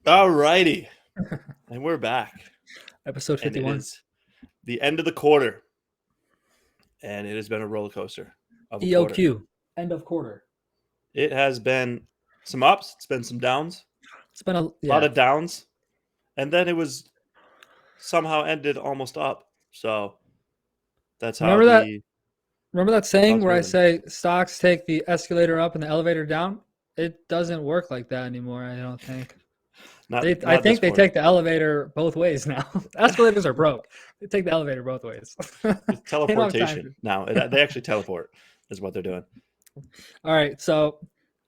All righty. And we're back. Episode And it 51. is the end of the quarter. And it has been a roller coaster of a quarter. EOQ. End of quarter. It has been some ups, it's been some downs, It's been a a lot of downs. And then it was somehow ended almost up. So that's how remember that saying stocks where I moving. say stocks take the escalator up and the elevator down? It doesn't work like that anymore, I don't think. I Not this think they quarter. take the elevator both ways now. Escalators are broke. They take the elevator both ways. It's teleportation now. They actually teleport is what they're doing. All right, so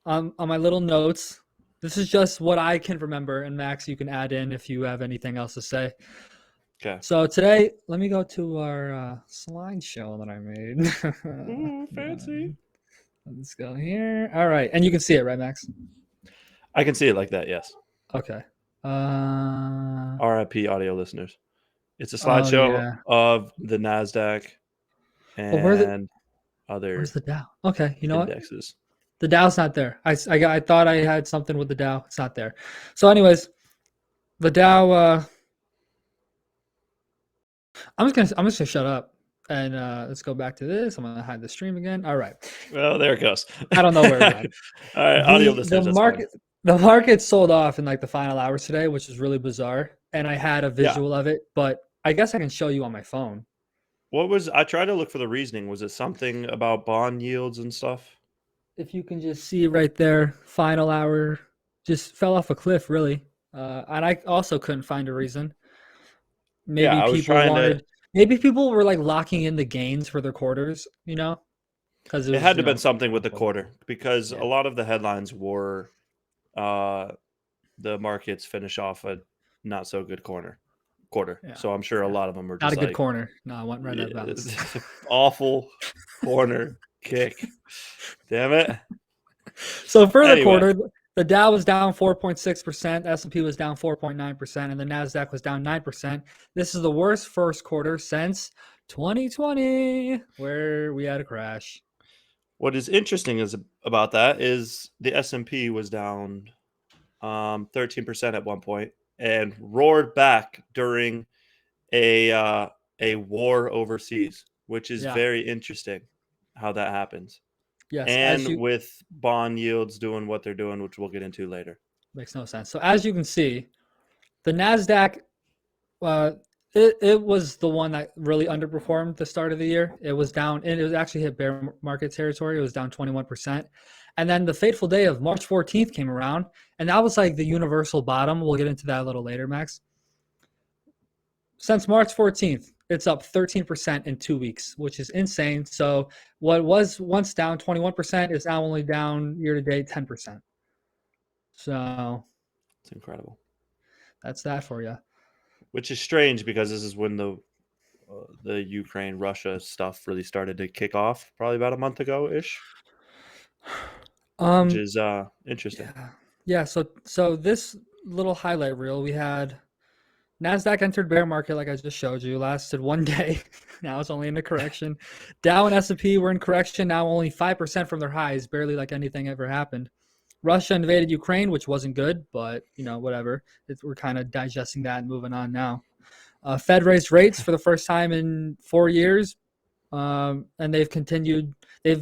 on my little notes, this is just what I can remember, and Max, you can add in if you have anything else to say. Okay. So today, let me go to our slideshow that I made. Fancy. Let's go here. All right, and you can see it, right, Max? I can see it like that, yes. Okay. RIP audio listeners. It's a slideshow of the NASDAQ and other where's the Dow? Okay, you know indexes. What? The Dow's not there. I thought I had something with the Dow. It's not there. So anyways, the Dow... I'm just gonna shut up and let's go back to this. I'm gonna hide the stream again. All right. Well, there it goes. I don't know where it went. All right, audio listeners. The market sold off in like the final hours today, which is really bizarre. And I had a visual of it, but I guess I can show you on my phone. I tried to look for the reasoning. Was it something about bond yields and stuff? If you can just see right there, final hour just fell off a cliff, really. And I also couldn't find a reason. Maybe maybe people were like locking in the gains for their quarters, because it had to have been something with the quarter, because a lot of the headlines were the markets finish off a not so good quarter. Yeah. So I'm sure a lot of them were just not a good corner. No, I went right out of bounds. Awful corner kick. Damn it. So for the quarter, the Dow was down 4.6%, S&P was down 4.9%, and the NASDAQ was down 9%. This is the worst first quarter since 2020, where we had a crash. What is interesting about that is the S&P was down 13% at one point and roared back during a war overseas, which is very interesting how that happens. Yes, and with bond yields doing what they're doing, which we'll get into later. Makes no sense. So as you can see, the NASDAQ, it was the one that really underperformed the start of the year. It was down, and it was actually hit bear market territory. It was down 21%. And then the fateful day of March 14th came around, and that was like the universal bottom. We'll get into that a little later, Max. Since March 14th, it's up 13% in 2 weeks, which is insane. So what was once down 21% is now only down year-to-date 10%. So it's incredible. That's that for you. Which is strange because this is when the Ukraine-Russia stuff really started to kick off, probably about a month ago-ish. Which is interesting. Yeah. So this little highlight reel, we had NASDAQ entered bear market, like I just showed you, lasted 1 day. Now it's only in a correction. Dow and S&P were in correction, now only 5% from their highs, barely like anything ever happened. Russia invaded Ukraine, which wasn't good, but, whatever. We're kind of digesting that and moving on now. Fed raised rates for the first time in 4 years, and they've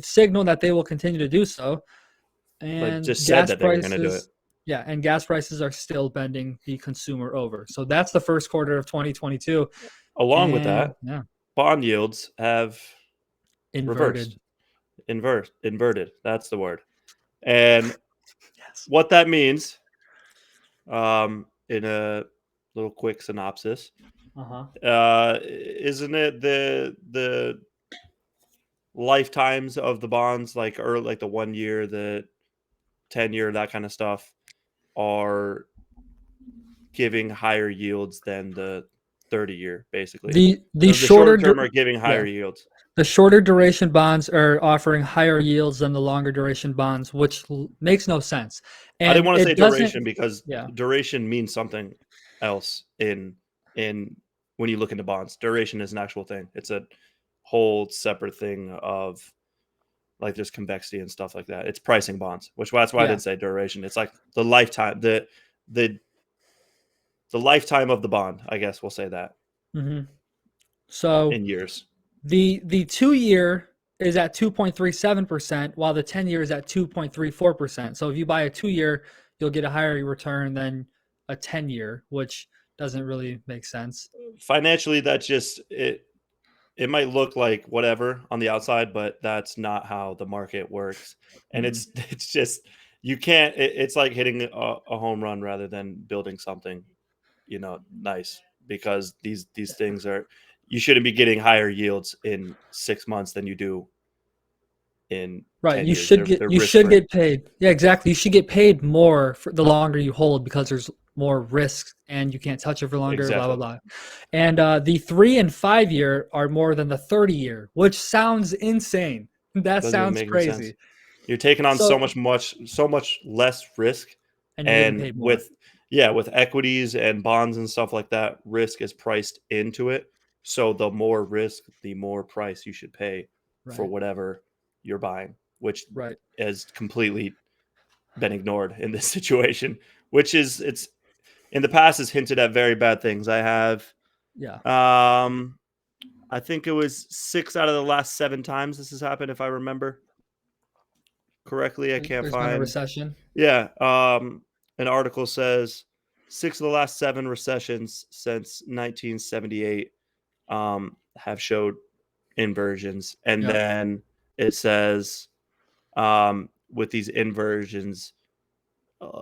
signaled that they will continue to do so. And just said that they were going to do it. Yeah, and gas prices are still bending the consumer over. So that's the first quarter of 2022. Along with that, bond yields have reversed. Inverted. That's the word. And what that means, in a little quick synopsis, isn't it the lifetimes of the bonds, like the 1 year, the 10-year, that kind of stuff, are giving higher yields than the 30-year, basically. The shorter term are giving higher yields. The shorter duration bonds are offering higher yields than the longer duration bonds, which makes no sense. And I didn't want to say duration because duration means something else in when you look into bonds. Duration is an actual thing. It's a whole separate thing of, like, there's convexity and stuff like that. It's pricing bonds, that's why I didn't say duration. It's like the lifetime, the lifetime of the bond. I guess we'll say that So in years. the 2-year is at 2.37%, while the 10-year is at 2.34%. So if you buy a 2-year, you'll get a higher return than a 10-year, which doesn't really make sense. Financially, that's just it. It might look like whatever on the outside, but that's not how the market works. And Mm. it's just you can't. It's like hitting a home run rather than building something, nice, because these things are. You shouldn't be getting higher yields in 6 months than you do in Right. 10 years. They're You risk should free. get paid. Yeah, exactly. You should get paid more for the longer you hold because there's more risks and you can't touch it for longer, blah blah Exactly. blah. And the 3 and 5-year are more than the 30-year, which sounds insane. That Doesn't even sounds make any sense. crazy. You're taking on So so much less risk, and you're getting and paid more. with equities and bonds and stuff like that, risk is priced into it. So the more risk, the more price you should pay for Right. whatever you're buying, which Right. has completely been ignored in this situation. Which is it's in the past has hinted at very bad things. I have Yeah. I think it was 6 out of the last 7 times this has happened, if I remember correctly. I can't There's been a find. recession. Yeah, an article says 6 of the last 7 recessions since 1978 have showed inversions, and Yep. then it says with these inversions, uh,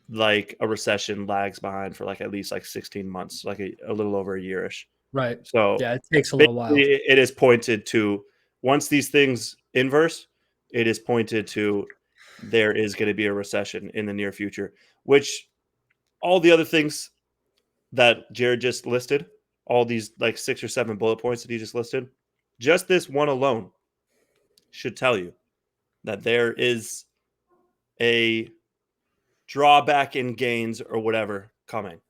like a recession lags behind for like at least like 16 months, like a little over a yearish. Right. So Yeah, it takes a little while. basically, it is pointed to once these things inverse, it is pointed to there is going to be a recession in the near future, which all the other things that Jared just listed, all these like 6 or 7 bullet points that he just listed, just this one alone should tell you that there is a drawback in gains or whatever coming.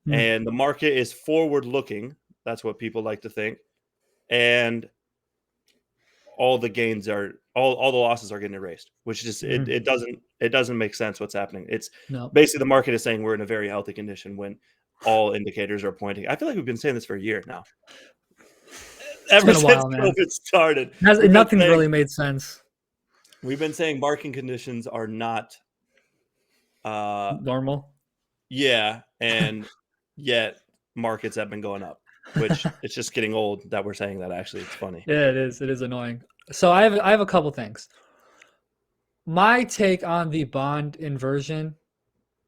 Hmm. And the market is forward looking. That's what people like to think. And all the gains are all the losses are getting erased, which just Hmm. it doesn't make sense what's happening. It's No. basically the market is saying we're in a very healthy condition when all indicators are pointing. I feel like we've been saying this for a year now. It's Ever been a since while, man. COVID started, Nothing's really made sense. we've been saying market conditions are not uh Normal. yeah, and yet markets have been going up, which it's just getting old that we're saying that. Actually, it's funny. Yeah, it is. It is annoying. So I have a couple things. My take on the bond inversion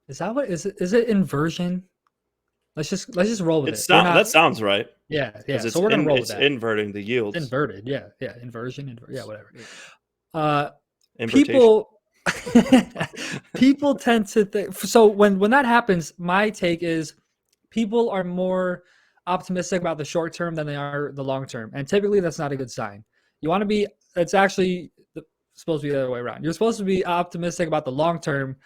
is that what is it? Is it inversion? Let's just roll with it. We're not. That sounds right. Yeah, Because yeah. So we're gonna roll with it's that. inverting the It's yields. inverted. Yeah, yeah. Inversion. Yeah, whatever. Uh, Invertation. people people tend to think. So when that happens, my take is people are more optimistic about the short term than they are the long term, and typically that's not a good sign. You want to be. It's actually supposed to be the other way around. You're supposed to be optimistic about the long term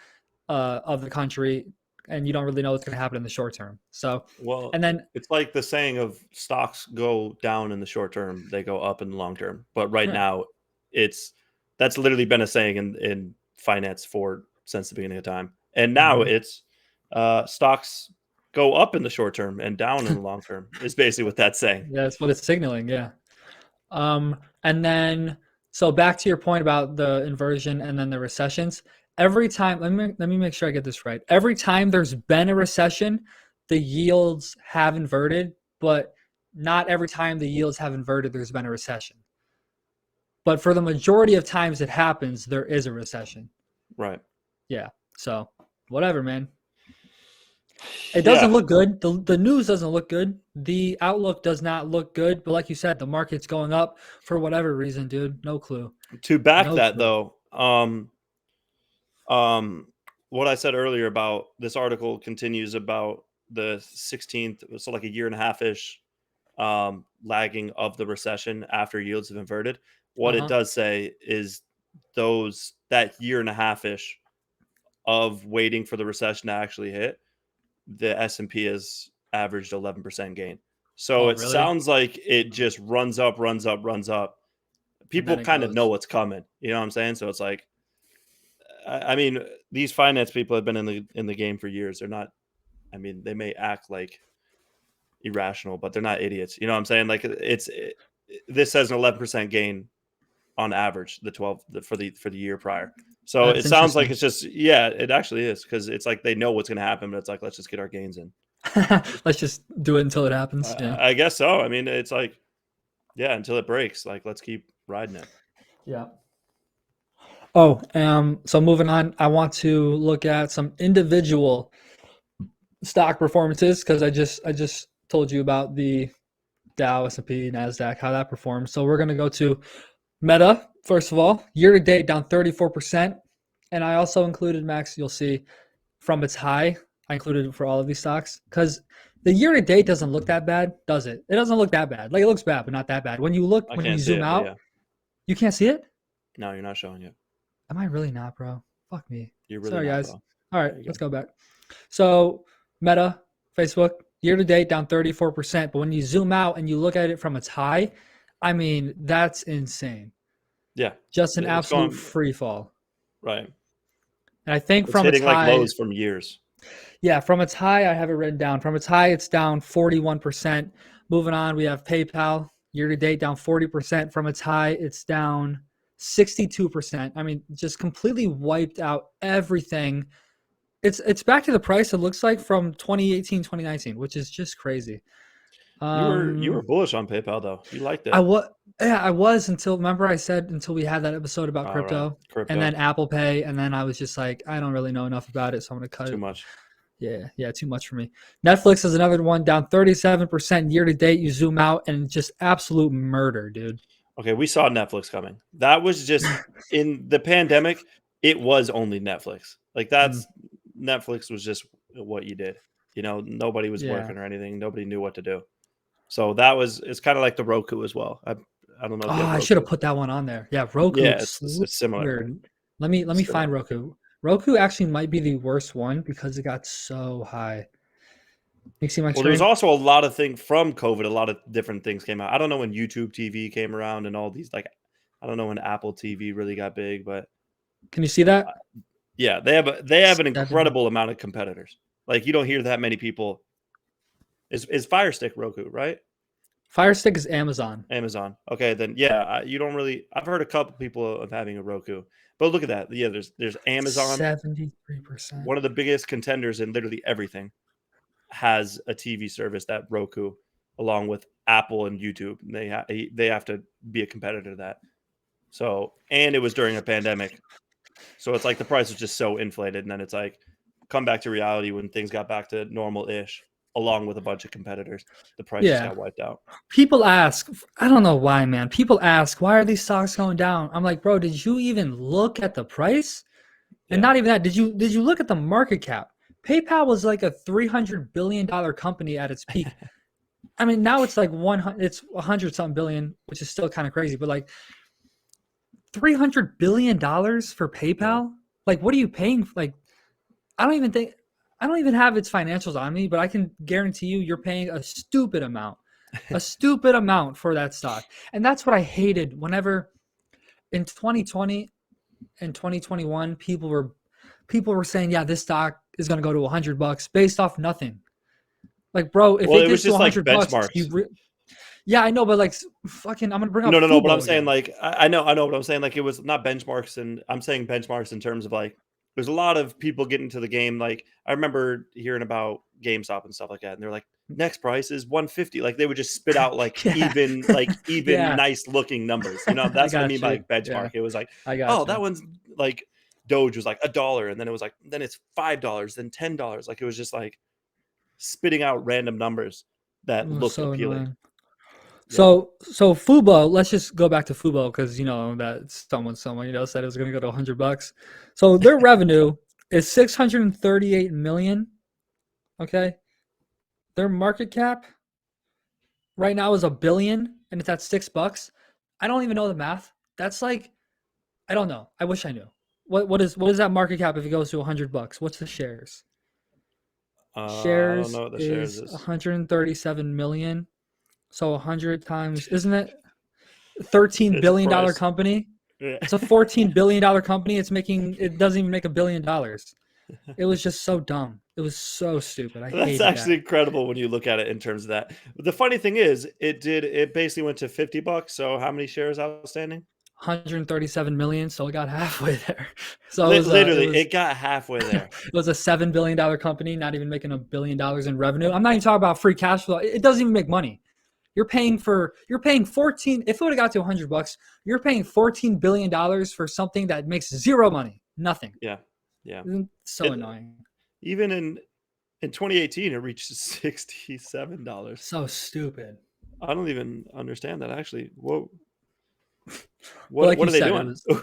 of the country, and you don't really know what's going to happen in the short term. So, Well, and then it's like the saying of stocks go down in the short term, they go up in the long term. But right right. now, it's that's literally been a saying in finance for since the beginning of time. And now Mhm. it's stocks go up in the short term and down in the long term. Is basically what that's saying. Yeah, that's what it's signaling. Yeah. And then so back to your point about the inversion and then the recessions. Every time, let me make sure I get this right. Every time there's been a recession, the yields have inverted, but not every time the yields have inverted, there's been a recession. But for the majority of times it happens, there is a recession. Right. Yeah. So whatever, man. It doesn't Yeah. look good. The news doesn't look good. The outlook does not look good. But like you said, the market's going up for whatever reason, dude. No clue. To back No that clue. though, um, what I said earlier about this article continues about the 16th, so like a year and a half ish lagging of the recession after yields have inverted. What it Uh-huh. does say is that year and a half ish of waiting for the recession to actually hit, the S&P has averaged 11% gain. So Oh, it really? sounds like it just runs up, runs up, runs up. And People then it kind of know goes. what's coming. You know what I'm saying? So it's like, I mean, these finance people have been in the game for years. They're not I mean, they may act like irrational, but they're not idiots. You know what I'm saying? Like this says an 11% gain on average, for the year prior. So That's it sounds like interesting. it's just, yeah, it actually is, because it's like they know what's going to happen, but it's like, let's just get our gains in. Let's just do it until it happens. Yeah. I guess so. I mean, it's like, yeah, until it breaks, like let's keep riding it. Yeah. Oh, so moving on, I want to look at some individual stock performances because I just told you about the Dow, S&P, Nasdaq, how that performed. So we're gonna go to Meta first of all. Year to date down 34%, and I also included, Max. You'll see from its high. I included it for all of these stocks because the year to date doesn't look that bad, does it? It doesn't look that bad. Like it looks bad, but not that bad. When you I when you can't see zoom it, but out, yeah. you can't see it. No, you're not showing it. Am I really not, bro? Fuck me. You're really Sorry, not, guys. bro. All right, There you let's go. go back. So, Meta, Facebook, year to date down 34%. But when you zoom out and you look at it from its high, I mean, that's insane. Yeah. Just an It's absolute going free fall. right. And I think It's from its hitting like high, lows from years. yeah, from its high, I have it written down. From its high, it's down 41%. Moving on, we have PayPal, year to date down 40%. From its high, it's down 62%. I mean, just completely wiped out everything. It's back to the price it looks like from 2018, 2019, which is just crazy. You were bullish on PayPal though. You liked I it. was yeah, I was until remember I said until we had that episode about All right. crypto and Crypto. then Apple Pay, and then I was just like, I don't really know enough about it, so I'm gonna cut Too it. much. Yeah, too much for me. Netflix is another one down 37% year to date. You zoom out and just absolute murder, dude. Okay, we saw Netflix coming. That was just in the pandemic, it was only Netflix. Like Mm, Netflix was just what you did. You know, nobody was yeah. working or anything. Nobody knew what to do. So it's kind of like the Roku as well. I don't know Oh, if you have I should Roku. have put that one on there. Yeah, Roku. Yeah, it's similar. Weird. Let me find Similar. Roku. Roku actually might be the worst one because it got so high. You see my Well, there was screen? also a lot of things from COVID. A lot of different things came out. I don't know when YouTube TV came around and all these, like, I don't know when Apple TV really got big, but Can you see that? yeah, they have an 70. incredible amount of competitors. Like you don't hear that many people. Is Fire Stick Roku, right? Fire Stick is Amazon. Amazon. Okay, then yeah, you don't really. I've heard a couple people of having a Roku, but look at that. Yeah, there's Amazon, 73%. one of the biggest contenders in literally everything, has a TV service, that Roku, along with Apple and YouTube. They have to be a competitor to that. So, and it was during a pandemic, so it's like the price was just so inflated, and then it's like come back to reality when things got back to normal ish, along with a bunch of competitors. The price just Yeah. got wiped out. People ask, I don't know why, man. People ask, why are these stocks going down? I'm like, bro, did you even look at the price? And Yeah. not even that. Did you look at the market cap? PayPal was like a $300 billion company at its peak. I mean, now it's like 100 something billion, which is still kind of crazy, but like $300 billion for PayPal? Yeah. Like, what are you paying? Like, I don't even have its financials on me, but I can guarantee you're paying a stupid amount for that stock. And that's what I hated whenever in 2020 and 2021, people were saying, yeah, this stock is going to go to $100 based off nothing. Like, bro, if Well, it it was gets to just like $100, benchmarks. yeah, I know, but like, fucking, I'm gonna bring up No. But I'm Fubo saying again. like I know, but I'm saying like it was not benchmarks, and I'm saying benchmarks in terms of like there's a lot of people getting into the game. Like I remember hearing about GameStop and stuff like that, and they're like, next price is 150. Like they would just spit out Yeah, even yeah, nice looking numbers. You know, I that's what I got mean by you. like benchmark. Yeah, It was like, I got oh, you. that one's like Doge was like $1, and then it was like then it's $5, then $10. Like it was just like spitting out random numbers that It was looked so appealing. annoying. Yeah. So Fubo, let's just go back to Fubo because you know that someone said it was going to go to $100. So their revenue is 638 million. Okay, their market cap right now is $1 billion, and it's at $6. I don't even know the math. That's like I don't know. I wish I knew. What is that market cap if it goes to $100? What's the shares? I don't Shares know what the shares is is. 137 million. So 100 times, isn't it $13 It's a billion price. company? Yeah. It's a $14 billion company. It doesn't even make $1 billion. It was just so dumb. It was so stupid. I That's hated that. actually incredible when you look at it in terms of that. But the funny thing is, it basically went to $50. So how many shares outstanding? 137 million, so it got halfway there. So Literally, it got halfway there. it was a $7 billion company, not even making $1 billion in revenue. I'm not even talking about free cash flow. It doesn't even make money. You're paying 14. If it would have got to $100, you're paying $14 billion for something that makes zero money, nothing. Yeah, yeah. So annoying. Even in 2018, it reached $67. So stupid. I don't even understand that actually. Whoa. But like What you are they said,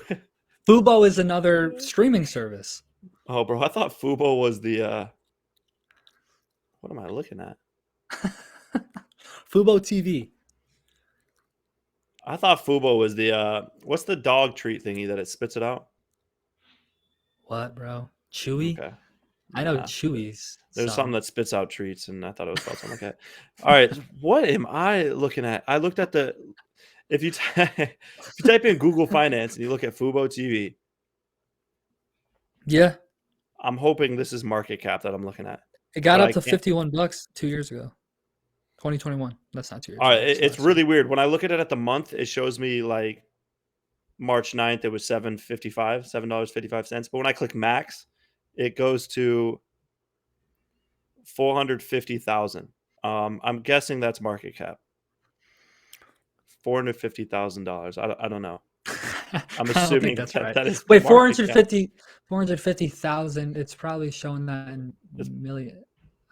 doing? Fubo is another streaming service. Oh, bro, I thought Fubo was the. What am I looking at? Fubo TV. I thought Fubo was the. What's the dog treat thingy that it spits it out? What, bro? Chewy? Okay. I know Nah. Chewy's. There's so. something that spits out treats, and I thought it was called something like that. All right, what am I looking at? I looked at the. If you type in Google Finance and you look at Fubo TV, Yeah, I'm hoping this is market cap that I'm looking at. it got But up I to can't. $51 2 years ago. 2021. That's not 2 years All right, ago. That's it's last year. really weird. When I look at it at the month, it shows me like March 9th, it was $7.55. But when I click max, it goes to 450,000. I'm guessing that's market cap. $450,000. I don't know. I'm I don't think assuming that's that right. that is Wait, market cap. 450,000. It's probably showing that in million.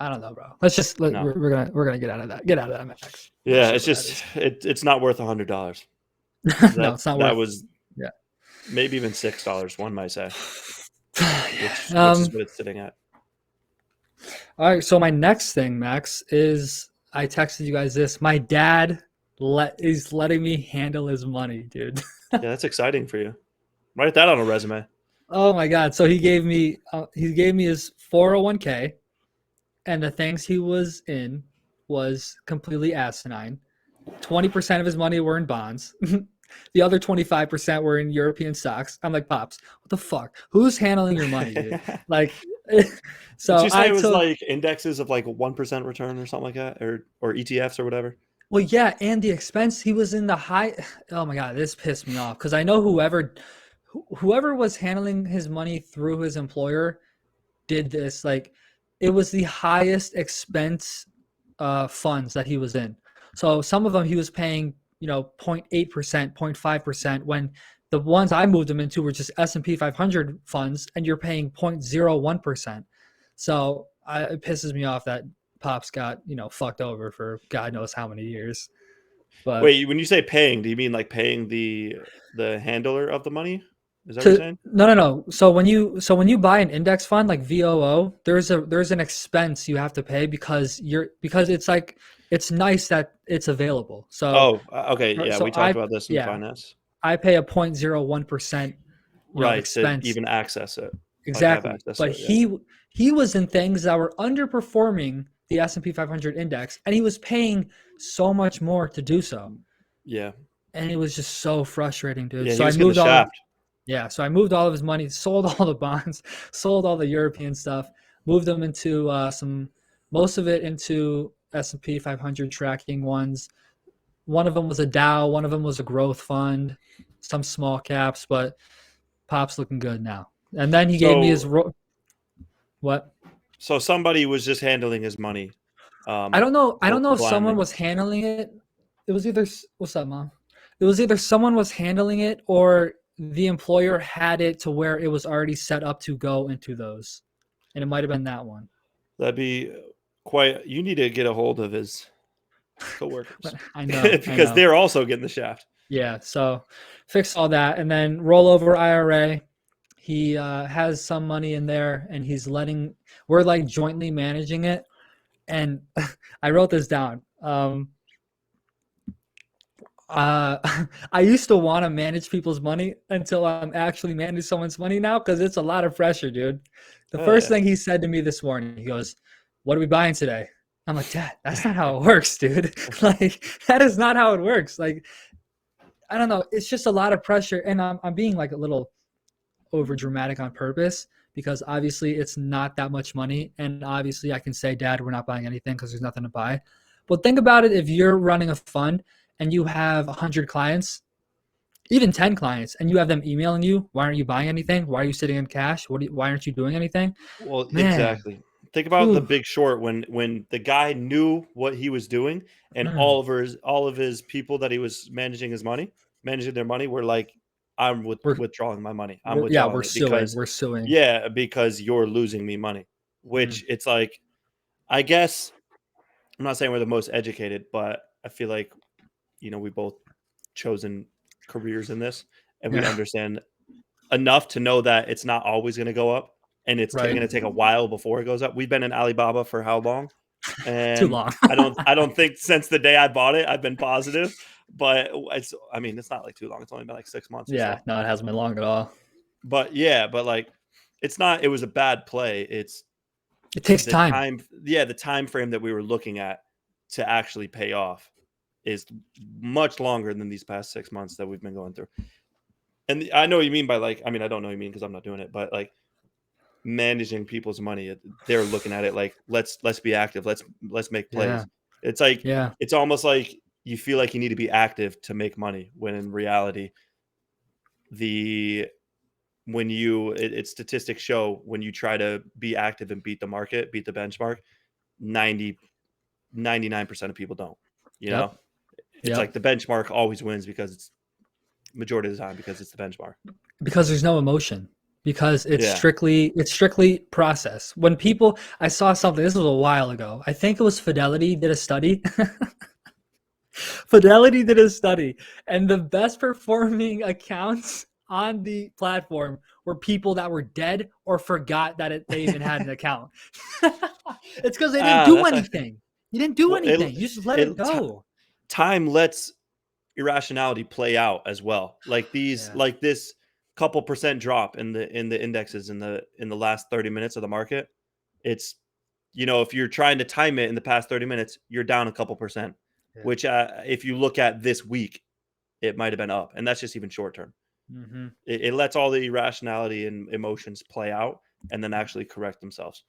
I don't know, bro. Let's just No. we're gonna get out of that. Get out of that, Max. Yeah, Sure it's what just it's not worth $100. No, it's not That worth. was Yeah. maybe even $6. One might say, Yeah. which is what it's sitting at. All right. So my next thing, Max, is I texted you guys this. My dad is letting me handle his money, dude. Yeah, that's exciting for you. Write that on a resume. Oh my God. So he gave me his 401k, and the things he was in was completely asinine. 20% of his money were in bonds. The other 25% were in European stocks. I'm like, Pops, what the fuck? Who's handling your money, dude? Like, so Did you say I it was took. like indexes of like 1% return or something like that, or ETFs or whatever? Well, yeah, and the expense, he was in the high. Oh my God, this pissed me off because I know whoever was handling his money through his employer did this. Like, it was the highest expense funds that he was in. So some of them he was paying, 0.8%, 0.5%, when the ones I moved him into were just S&P 500 funds, and you're paying 0.01%. So it pisses me off that Pops got, fucked over for God knows how many years. But Wait, when you say paying, do you mean like paying the handler of the money? Is that what you're saying? no. So when you buy an index fund like VOO, there's an expense you have to pay because it's nice that it's available. So Oh, okay. Yeah, we talked about this in finance. I pay a 0.01%, Right, to expense. even access it. Like have Exactly. access to But it. Yeah. he was in things that were underperforming the S&P 500 index, and he was paying so much more to do so. Yeah. And it was just so frustrating, dude. Yeah, So he was getting the shaft. So I moved all of his money, sold all the bonds, sold all the European stuff, moved them into most of it into S&P 500 tracking ones. One of them was a Dow, one of them was a growth fund, some small caps, but Pop's looking good now. And then he gave me his what? So somebody was just handling his money. I don't know if someone blindly. was handling it. It was either what's up, Mom? It was either someone was handling it or the employer had it to where it was already set up to go into those, and it might have been that one. That'd be quite. You need to get a hold of his coworkers. I know because they're also getting the shaft. Yeah, so fix all that, and then rollover IRA. He has some money in there, and we're like jointly managing it. And I wrote this down. I used to want to manage people's money until I'm actually managing someone's money now, because it's a lot of pressure, dude. The first thing he said to me this morning, he goes, "What are we buying today?" I'm like, "Dad, that's not how it works, dude. Like, that is not how it works." Like, I don't know. It's just a lot of pressure, and I'm being like a little over dramatic on purpose, because obviously it's not that much money. And obviously I can say, Dad, we're not buying anything because there's nothing to buy. But think about it, if you're running a fund and you have 100 clients, even 10 clients, and you have them emailing you, why aren't you buying anything? Why are you sitting in cash? Why aren't you doing anything? Well, Man, exactly. Think about The ooh, Big Short when the guy knew what he was doing, and mm, all of his people that he was managing their money were like, "I'm we're, withdrawing my money. I'm we're withdrawing it suing. because, We're suing. yeah, because you're losing me money." Mm, Which it's like, I guess I'm not saying we're the most educated, but I feel like we both chosen careers in this, and we yeah, understand enough to know that it's not always going to go up, and it's right. going to take a while before it goes up. We've been in Alibaba for how long? Too And long. I don't think since the day I bought it I've been positive, but it's not like too long. It's only been like 6 months or Yeah, so. no, it hasn't been long at all. But yeah, but like it's not. It was a bad play. It's It takes the time. time. Yeah, the time frame that we were looking at to actually pay off is much longer than these past 6 months that we've been going through. And I know what you mean by like. I mean, I don't know what you mean because I'm not doing it, but like managing people's money, they're looking at it like let's be active, let's make Yeah, plays. It's like yeah, it's almost like you feel like you need to be active to make money when in reality the when it's statistics show when you try to be active and beat the market, beat the benchmark, 99% of people don't, you know. yep, It's yep. like the benchmark always wins because it's majority of the time because it's the benchmark. Because there's no emotion. Because Yeah. it's strictly process. When people, I saw something. This was a while ago. I think it was Fidelity did a study. Fidelity did a study, and the best performing accounts on the platform were people that were dead or forgot that they even had an account. It's because they didn't do That's actually anything. You didn't do well anything. You just let it it go. time lets irrationality play out as well. Yeah. Like this couple percent drop in the indexes in the last 30 minutes of the market. It's if you're trying to time it in the past 30 minutes, you're down a couple percent, Yeah. which if you look at this week, it might have been up, and that's just even short term. Mm-hmm. It lets all the irrationality and emotions play out and then actually correct themselves.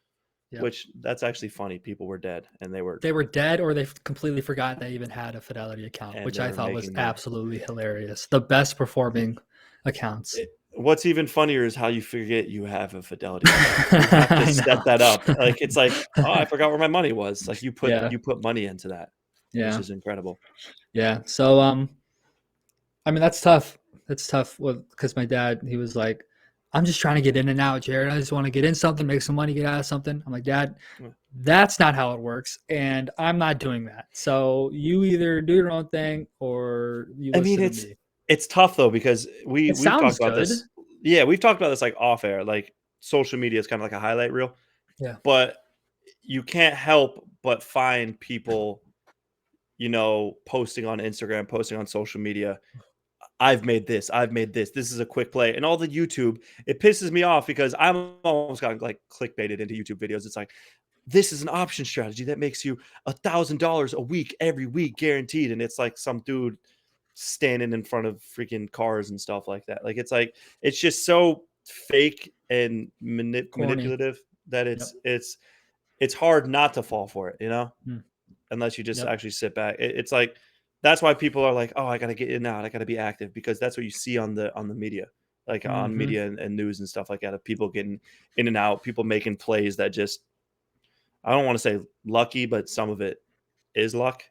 Yep. Which that's actually funny. People were dead They were dead or they completely forgot they even had a Fidelity account, and which they I were thought was making their absolutely hilarious. The best performing accounts. What's even funnier is how you forget you have a Fidelity account. You have to I set that up. Like, it's like, "Oh, know. I forgot where my money was." Like, Yeah. you put money into that, which Yeah. is incredible. Yeah. So I mean that's tough. That's tough. Well, because my dad, he was like, I'm just trying to get in and out, Jared. I just want to get in something, make some money, get out of something. I'm like, Dad, Mm. that's not how it works. And I'm not doing that. So you either do your own thing or you I mean, listen to me. it's tough though because It we've talked sounds about good. this. Yeah, we've talked about this, like, off air, like, social media is kinda like a highlight reel, Yeah. but you can't help but find people, posting on Instagram, posting on social media, "I've made this. I've made this. This is a quick play." And all the YouTube, it pisses me off because I'm almost gotten, like, clickbaited into YouTube videos. It's like, "This is an option strategy that makes you $1,000 a week, every week, guaranteed." And it's like some dude standing in front of freaking cars and stuff like that. Like, it's just so fake and Corny. manipulative that Yep. it's hard not to fall for it, Mm. unless you just Yep. actually sit back. It's like that's why people are like, "Oh, I gotta get in now. I gotta be active," because that's what you see on the media, like on Mm-hmm. media and news and stuff like that, of people getting in and out, people making plays that just, I don't want to say lucky, but some of it is luck.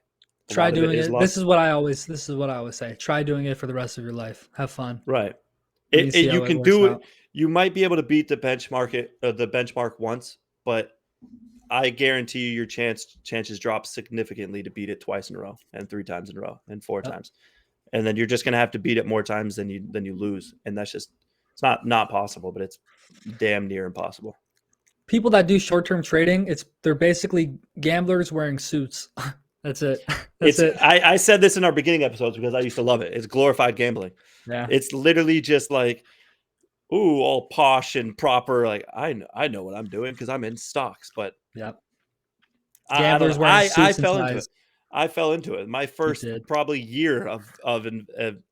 A Try lot of it doing is it. luck. This is what I always say. Try doing it for the rest of your life. Have fun. Right. Let me see You how it can works do it. out. You might be able to beat the benchmark once, but I guarantee you your chances drop significantly to beat it twice in a row and three times in a row and four Yep. times. And then you're just gonna have to beat it more times than you lose. And that's just, it's not possible, but it's damn near impossible. People that do short-term trading, they're basically gamblers wearing suits. That's it. That's it. I said this in our beginning episodes because I used to love it. It's glorified gambling. Yeah. It's literally just like, ooh, all posh and proper. Like, I know what I'm doing because I'm in stocks, but Yep. I don't know. Gamblers wearing I suits and fell into it. ties. I fell into it. My You first did. probably year of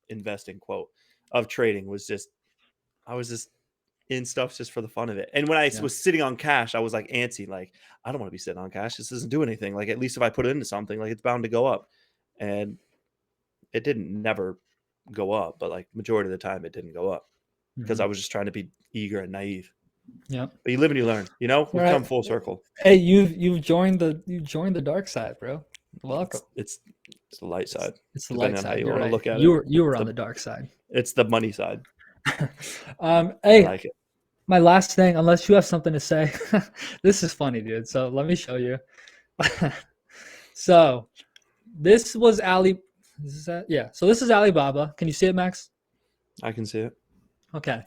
investing, quote, of trading was just, I was just in stuff just for the fun of it. And when I Yeah. was sitting on cash, I was like antsy, like I don't want to be sitting on cash. This doesn't do anything. Like at least if I put it into something, like it's bound to go up. And it didn't never go up, but like majority of the time it didn't go up because I was just trying to be eager and naive. Yeah. But you live and you learn. You know, we've Right. come full circle. Hey, you've joined the dark side, bro. Welcome. It's the light side. It's the Depending light on how side. you You're want to right. look at You it. were on the dark side. It's the money side. Hey, I like it. my last thing, unless you have something to say, this is funny, dude. So let me show you. So this was So this is Alibaba. Can you see it, Max? I can see it. Okay.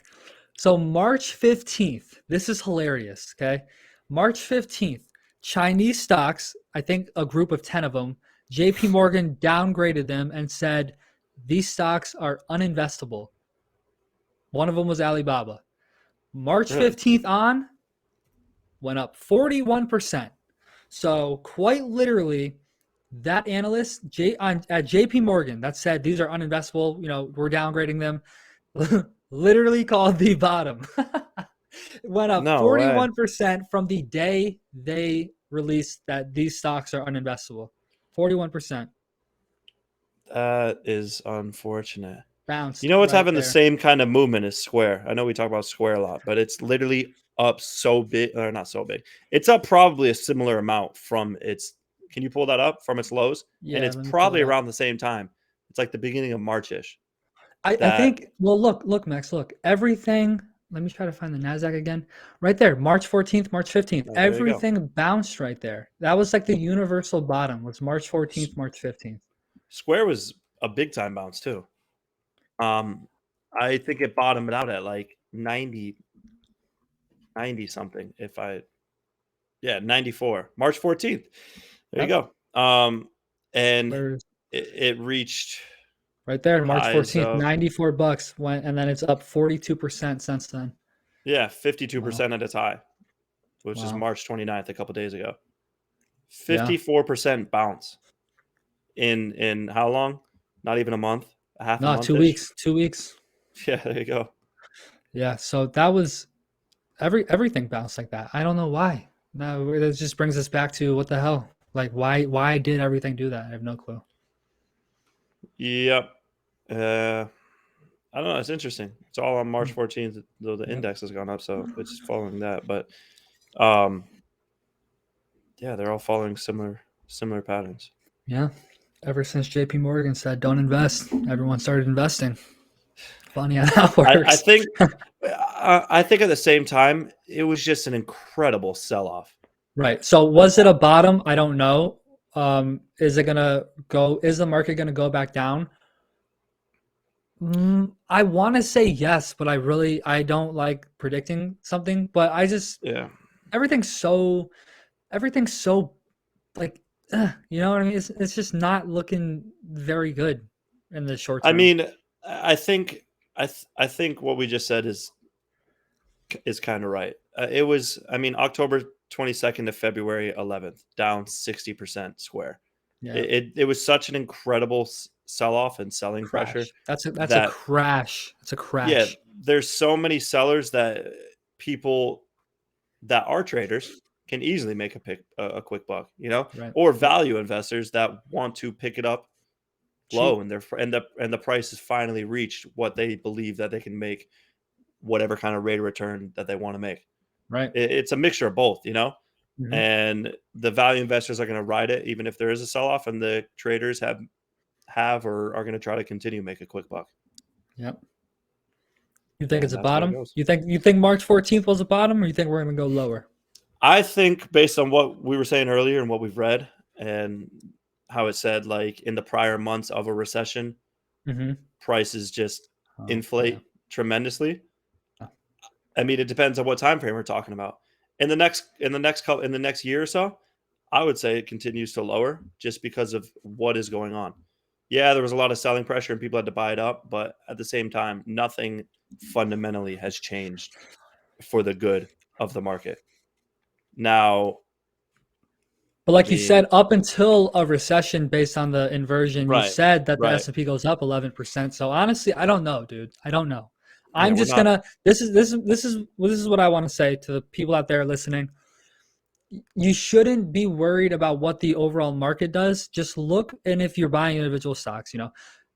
So March 15th, this is hilarious. Okay. March 15th, Chinese stocks, I think a group of 10 of them, JP Morgan downgraded them and said these stocks are uninvestable. One of them was Alibaba. March Really? 15th on, went up 41%. So quite literally, that analyst at JP Morgan that said these are uninvestable, we're downgrading them, literally called the bottom. It went up No way. 41% from the day they released that these stocks are uninvestable. 41%. That is unfortunate. Bounced. You know what's right having there. the same kind of movement as Square? I know we talk about Square a lot, but it's literally up so big, or not so big. It's up probably a similar amount from its. Can you pull that up from its lows? Yeah, And it's let me pull probably it up. around the same time. It's like the beginning of Marchish. I think. Well, look, Max. Look, everything. Let me try to find the Nasdaq again. Right there, March 14th, March 15th. Oh, there you go. Everything bounced right there. That was like the universal bottom. Was March 14th, March 15th. Square was a big time bounce too. I think it bottomed out at like 90 something. 94. March 14th. There you go. And Where's it reached right there, March highs 14th, of $94 went, and then it's up 42% since then. 52% at its high, which is Wow. March 29th, a couple days ago. Yeah. 54% bounce in how long? Not even a month, a half a No, month. 2 weeks. 2 weeks. Yeah, there you go. Yeah. So that was everything bounced like that. I don't know why. No, it just brings us back to what the hell? Like why did everything do that? I have no clue. Yep. I don't know. It's interesting. It's all on March Mm. 14th, though the Yep. index has gone up, so it's following that. But yeah, they're all following similar patterns. Yeah. Ever since JP Morgan said don't invest, everyone started investing. Funny how that works. I think at the same time, it was just an incredible sell-off. Right. So was it a bottom? I don't know. Is the market gonna go back down? I want to say yes, but I don't like predicting something. But Yeah. everything's so like, you know what I mean? It's just not looking very good in the short I term. mean, I think I think what we just said is kind of right. It was, I mean, October 22nd to February 11th, down 60% Square. Yeah. It was such an incredible sell-off and selling Crash. pressure. That's a that crash. It's a crash. Yeah, there's so many sellers that people that are traders can easily make a quick buck, you know, Right. or value investors that want to pick it up low Cheap. and the price has finally reached what they believe that they can make whatever kind of rate of return that they want to make. Right. It's a mixture of both, you know, Mhm. and the value investors are going to ride it even if there is a sell-off, and the traders have or are going to try to continue to make a quick buck. Yep. You think And it's a that's what it bottom? goes. You think March 14th was a bottom, or you think we're going to go lower? I think based on what we were saying earlier and what we've read and how it said, like in the prior months of a recession, prices just inflate tremendously. Oh. I mean, it depends on what time frame we're talking about. In the next year or so, I would say it continues to lower just because of what is going on. Yeah, there was a lot of selling pressure and people had to buy it up, but at the same time, nothing fundamentally has changed for the good of the market. Now, but like you said, up until a recession based on the inversion, you right, said that the right. S&P goes up 11%. So honestly, I don't know, dude. I don't know. I'm we're just not. gonna. This is what I want to say to the people out there listening. You shouldn't be worried about what the overall market does. Just look, and if you're buying individual stocks,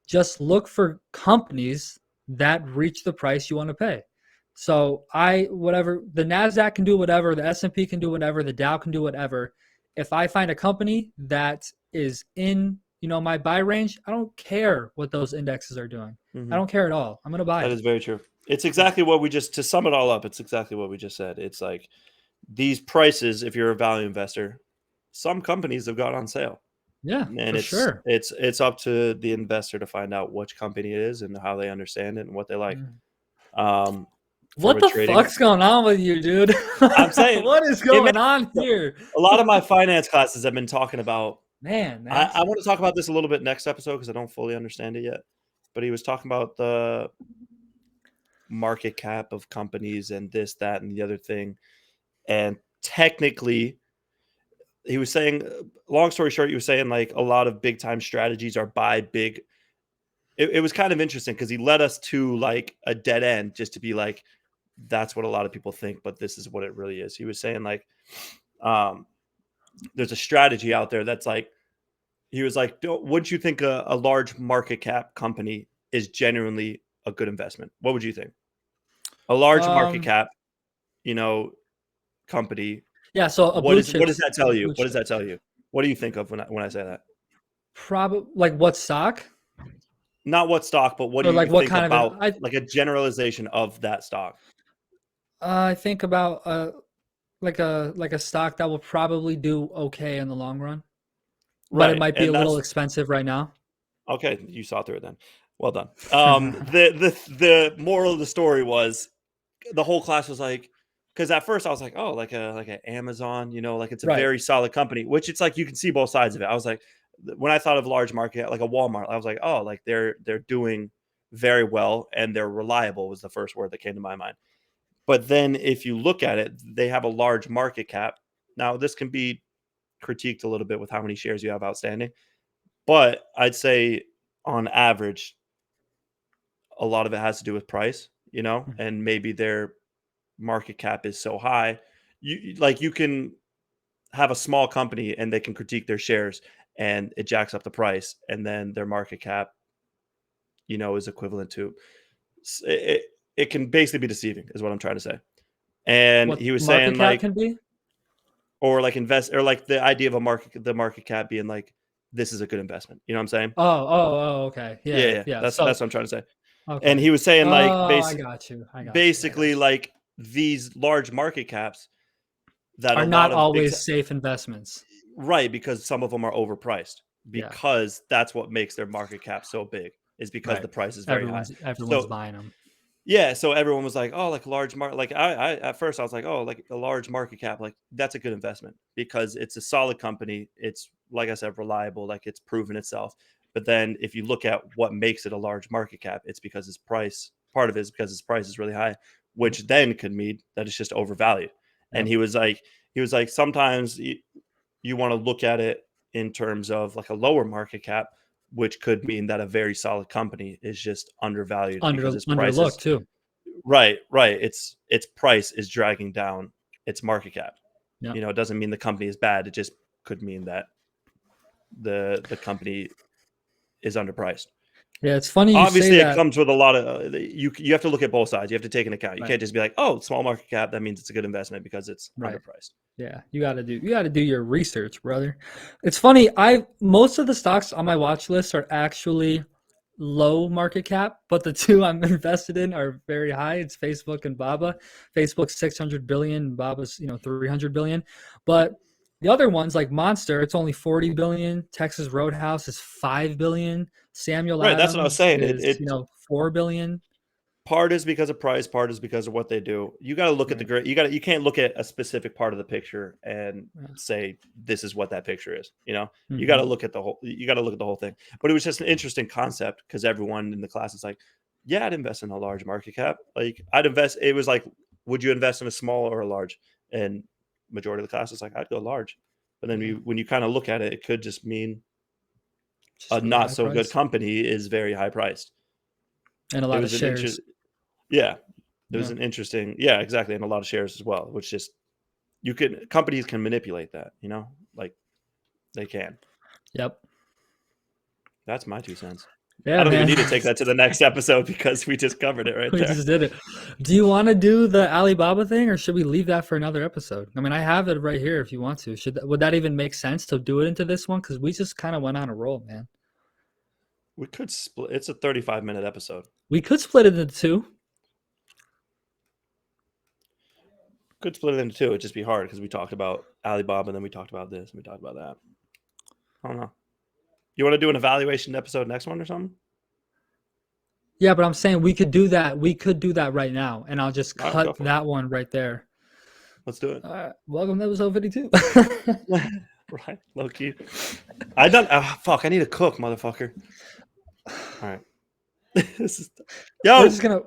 just look for companies that reach the price you want to pay. So whatever the Nasdaq can do, whatever the S&P can do, whatever the Dow can do, whatever. If I find a company that is in my buy range, I don't care what those indexes are doing. I don't care at all. I'm gonna buy That it. is very true. It's Yeah. exactly what we just to sum it all up. It's exactly what we just said. It's like these prices. If you're a value investor, some companies have got on sale. Yeah, And for sure. it's up to the investor to find out which company it is and how they understand it and what they like. Mm. Um, from What a the trading, fuck's going on with you, dude? I'm saying What is it makes going on here? a lot of my finance classes have been talking about. Man, I that's want to talk about this a little bit next episode because I don't fully understand it yet. But he was talking about the market cap of companies and this, that, and the other thing. And technically, he was saying, long story short, he was saying like a lot of big time strategies are buy big. It was kind of interesting because he led us to like a dead end just to be like, that's what a lot of people think, but this is what it really is. He was saying like, um, there's a strategy out there that's like, he was like, wouldn't you think a large market cap company is genuinely a good investment? What would you think? A large market um cap, you know, company. yeah, so a What does that tell you? blue What does chip. that tell you? What do you think of when I say that? Probably like what stock? Not what stock, but what do Or you like what think kind of about like a generalization of that stock? I think about like a stock that will probably do okay in the long run, but it Right. might be a And little that's expensive right now. okay. You saw through it then. Well done. The moral of the story was the whole class was like, because at first I was like, oh, like a Amazon, like it's a Right. very solid company, which it's like you can see both sides of it. I was like, when I thought of large market like a Walmart, I was like, oh, like they're doing very well and they're reliable was the first word that came to my mind. But then if you look at it, they have a large market cap. Now this can be critiqued a little bit with how many shares you have outstanding, but I'd say on average, a lot of it has to do with price, Mhm. and maybe their market cap is so high. You can have a small company and they can critique their shares and it jacks up the price, and then their market cap, is equivalent to it can basically be deceiving, is what I'm trying to say. And What he was market saying cap like, can be? or like invest, or like the idea of the market cap being like, this is a good investment. You know what I'm saying? Oh, okay. Yeah, Yeah, yeah. yeah. That's So what I'm trying to say. And okay. he was saying like Oh, I got you. I got you. I got basically you. like these large market caps that a Are lot not of always safe investments. right, because some of them are overpriced, Yeah. because that's what makes their market cap so big, is because Right. the price is very high. Everyone's So buying them. yeah, so everyone was like, "Oh, like large market." Like I at first I was like, "Oh, like a large market cap, like that's a good investment because it's a solid company. It's like I said, reliable. Like it's proven itself." But then if you look at what makes it a large market cap, it's because its price. Part of it is because its price is really high, Yep. which then could mean that it's just overvalued. And Yep. he was like, sometimes you want to look at it in terms of like a lower market cap, which could mean that a very solid company is just undervalued because its price Underlooked is too. right. Its price is dragging down its market cap. Yep. It doesn't mean the company is bad. It just could mean that the company is underpriced. Yeah, it's funny you say Obviously, it that. comes with a lot of you have to look at both sides. You have to take into account. You Right. can't just be like, oh, small market cap. That means it's a good investment because it's Right. underpriced. Yeah, you got to do your research, brother. It's funny, I most of the stocks on my watch list are actually low market cap, but the two I'm invested in are very high. It's Facebook and Baba. Facebook's 600 billion, Baba's, 300 billion. But the other ones like Monster, it's only 40 billion. Texas Roadhouse is 5 billion. Samuel Right. That's what I was Adams saying. is, 4 billion. Part is because of price, part is because of what they do. You got to look at the Right. great. You can't look at a specific part of the picture and Yeah. say this is what that picture is. You got Hmm. to look at the whole. You got to look at the whole thing. But it was just an interesting concept because everyone in the class is like, "Yeah, I'd invest in a large market cap. Like, I'd invest." It was like, "Would you invest in a small or a large?" And majority of the class is like, "I'd go large." But then Yeah. when you kind of look at it, it could just mean a Just really not high so good price company is very high priced. and a It lot of was an interest. shares. Yeah, it was Yeah. an interesting. Yeah, exactly, and a lot of shares as well, which just companies can manipulate that. Like they can. Yep. That's my 2 cents. I Yeah, don't even man. need to take that to the next episode because we just covered it right We there. just did it. Do you want to do the Alibaba thing, or should we leave that for another episode? I mean, I have it right here if you want to. Would that even make sense to do it into this one? Because we just kind of went on a roll, man. We could split. It's a 35-minute episode. We could split it into two. Could split it into two. It'd just be hard because we talked about Alibaba, and then we talked about this, and we talked about that. I don't know. You want to do an evaluation episode next one or something? Yeah, but I'm saying we could do that. We could do that right now, and I'll just All right, go cut for it. that one right there. Let's do it. All right. Welcome to episode 52. Right, low key. I done. Fuck! I need to cook, motherfucker. All right. Yo, We're just gonna.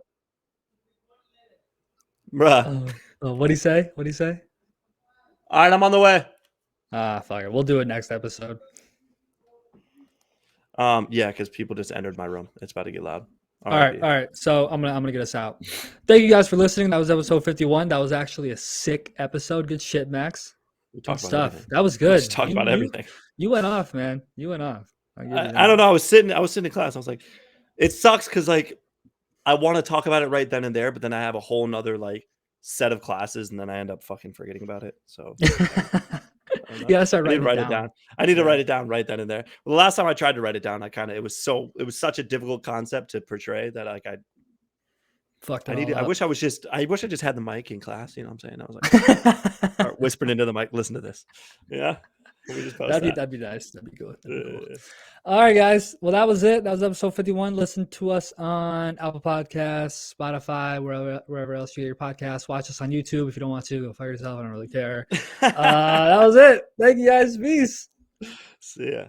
bruh. What'd he say? What'd he say? All right, I'm on the way. Fuck it. We'll do it next episode. Yeah, because people just entered my room. It's about to get loud. All right. So I'm gonna get us out. Thank you guys for listening. That was episode 51. That was actually a sick episode. Good shit, Max. Good stuff. Everything. That was good. Just talk about everything. You went off, man. You went off. I don't know. I was sitting in class. I was like, it sucks because like I want to talk about it right then and there, but then I have a whole nother like set of classes, and then I end up fucking forgetting about it. So yeah, I need to write it down. I need to write it down right then and there. Well, the last time I tried to write it down, it was such a difficult concept to portray that like I fucked it all up. I wish I just had the mic in class. You know what I'm saying? I was like start whispering into the mic. Listen to this. Yeah. That'd be nice. That'd be good. All right, guys. Well, that was it. That was episode 51. Listen to us on Apple Podcasts, Spotify, wherever else you get your podcasts. Watch us on YouTube. If you don't want to, go fuck yourself. I don't really care. That was it. Thank you, guys. Peace. See ya.